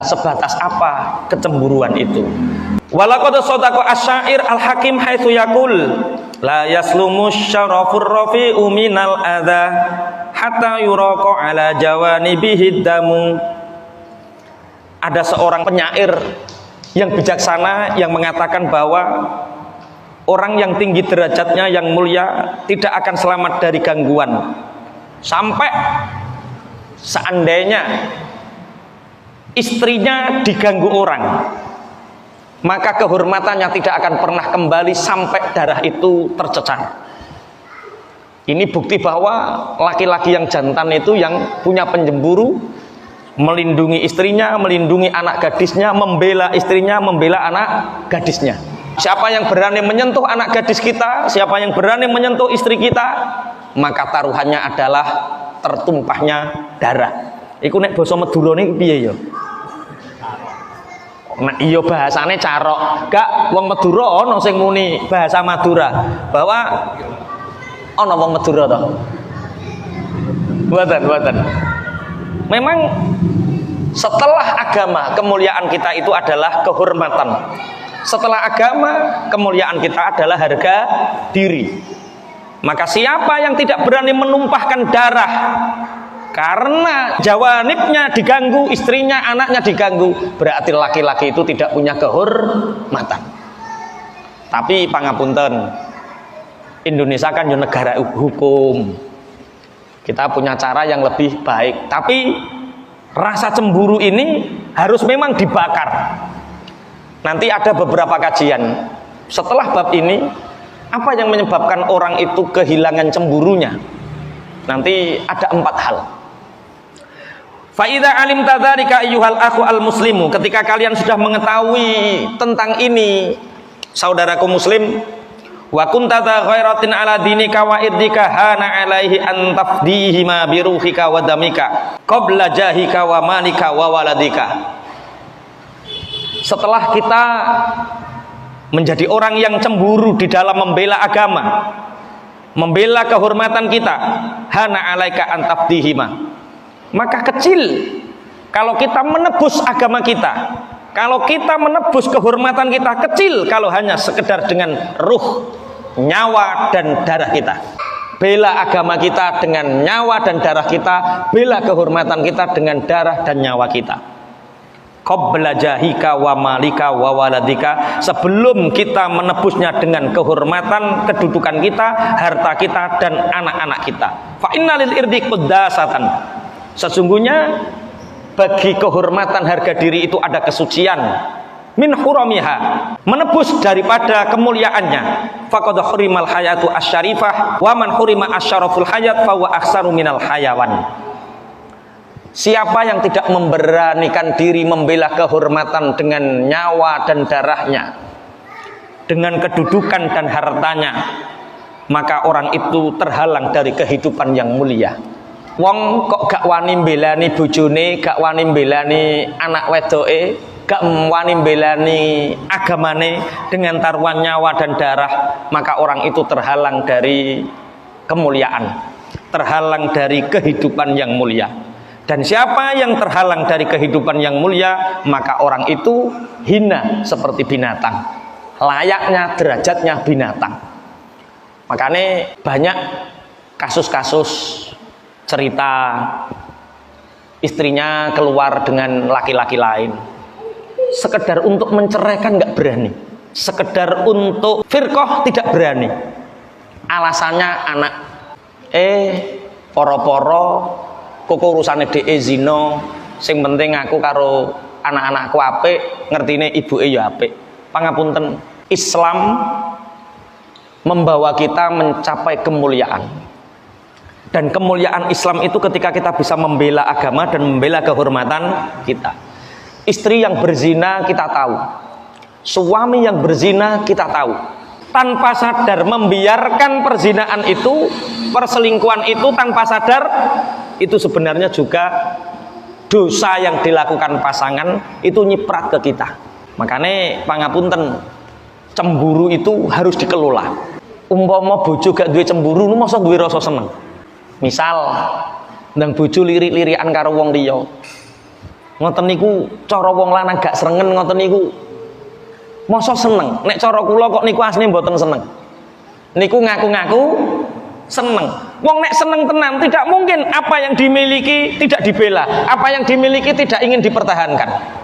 Sebatas apa kecemburuan itu? Walaqad shadaqa asy-syair al-hakim haitsu yaqul la yaslumu syarafur rafi'u minal adza hatta yuraqa ala jawanibihi damu. Ada seorang penyair yang bijaksana yang mengatakan bahwa orang yang tinggi derajatnya, yang mulia, tidak akan selamat dari gangguan sampai seandainya istrinya diganggu orang, maka kehormatannya tidak akan pernah kembali sampai darah itu tercecar. Ini bukti bahwa laki-laki yang jantan itu, yang punya penjemburu, melindungi istrinya, melindungi anak gadisnya, membela istrinya, membela anak gadisnya. Siapa yang berani menyentuh anak gadis kita, siapa yang berani menyentuh istri kita, maka taruhannya adalah tertumpahnya darah. Iku nek basa Madura niki piye ya? Nah iya bahasane carok. Gak wong Madura ana sing muni bahasa Madura bahwa ana wong Madura to. Mboten. Memang setelah agama, kemuliaan kita itu adalah kehormatan. Setelah agama, kemuliaan kita adalah harga diri. Maka siapa yang tidak berani menumpahkan darah karena jawanibnya diganggu, istrinya, anaknya diganggu, berarti laki-laki itu tidak punya kehormatan. Tapi pangapunten, Indonesia kan yo negara hukum. Kita punya cara yang lebih baik. Tapi rasa cemburu ini harus memang dibakar. Nanti ada beberapa kajian setelah bab ini, apa yang menyebabkan orang itu kehilangan cemburunya. Nanti ada 4 hal. Fa'idha alim tadzalika ayyuhal akhu al-muslimu, ketika kalian sudah mengetahui tentang ini, saudaraku muslim, wa kunta ghairatin ala dinika wa irdika hana alaihi an tafdihi ma bi ruhika wa damika qabla jahika wa malika wa waladika. Setelah kita menjadi orang yang cemburu di dalam membela agama, membela kehormatan kita, hana alaika an tafdihi ma, maka kecil kalau kita menebus agama kita, kalau kita menebus kehormatan kita, kecil kalau hanya sekedar dengan ruh, nyawa dan darah kita. Bela agama kita dengan nyawa dan darah kita, bela kehormatan kita dengan darah dan nyawa kita. Qabla jahika wa malika wa waladika, sebelum kita menebusnya dengan kehormatan, kedudukan kita, harta kita dan anak-anak kita. Fa innalil irdi quddasatan, sesungguhnya bagi kehormatan harga diri itu ada kesucian. Min huramiha, menebus daripada kemuliaannya. Faqad hurimal hayatu asyarifah wa man hurima asyaraful hayat fa huwa aktsaru minal hayawan. Siapa yang tidak memberanikan diri membela kehormatan dengan nyawa dan darahnya, dengan kedudukan dan hartanya, maka orang itu terhalang dari kehidupan yang mulia. Wong kok gak wani mbelani bojone, gak wani mbelani anak wedoke, gak wani mbelani agamane dengan taruhan nyawa dan darah, maka orang itu terhalang dari kemuliaan, terhalang dari kehidupan yang mulia. Dan siapa yang terhalang dari kehidupan yang mulia, maka orang itu hina seperti binatang, layaknya derajatnya binatang. Makanya banyak kasus-kasus cerita istrinya keluar dengan laki-laki lain, sekedar untuk menceraikan nggak berani, sekedar untuk firqah tidak berani, alasannya anak. Poro-poro kok urusane dhek zina, sing penting aku karo anak-anakku apik, ngertine ibuke ya apik. Pangapunten, Islam membawa kita mencapai kemuliaan. Dan kemuliaan Islam itu ketika kita bisa membela agama dan membela kehormatan kita. Istri yang berzina kita tahu, suami yang berzina kita tahu, tanpa sadar membiarkan perzinaan itu, perselingkuhan itu tanpa sadar, itu sebenarnya juga dosa yang dilakukan pasangan itu nyiprat ke kita. Makanya pangapunten, cemburu itu harus dikelola. Umpama bojo gak duwe cemburu, lu masa duwe rasa seneng. Misal ndang bojo lirik-lirikan karo wong liya, Ngoten niku cara wong lanang gak srengen ngoten niku. Mosok seneng. Nek cara kula kok niku asline mboten seneng. Niku ngaku-ngaku seneng. Wong nek seneng tenan tidak mungkin apa yang dimiliki tidak dibela, apa yang dimiliki tidak ingin dipertahankan.